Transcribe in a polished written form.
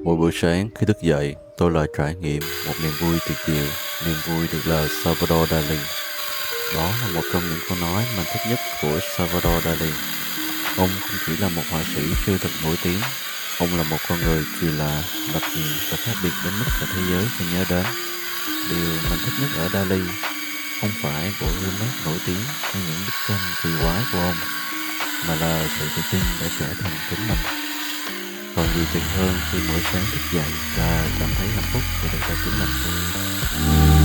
Mỗi buổi sáng khi thức dậy, tôi lại trải nghiệm một niềm vui tuyệt diệu. Niềm vui được là Salvador Dali. Đó là một trong những câu nói mình thích nhất của Salvador Dali. Ông không chỉ là một họa sĩ siêu thực nổi tiếng, ông là một con người kỳ lạ, đặc biệt và khác biệt đến mức cả thế giới phải nhớ đến. Điều mình thích nhất ở Dali không phải bộ remake nổi tiếng hay những bức tranh kỳ quái của ông, mà là sự tự tin để trở thành chính mình. Còn gì tuyệt hơn khi mỗi sáng thức dậy và cảm thấy hạnh phúc vì được là chính mình.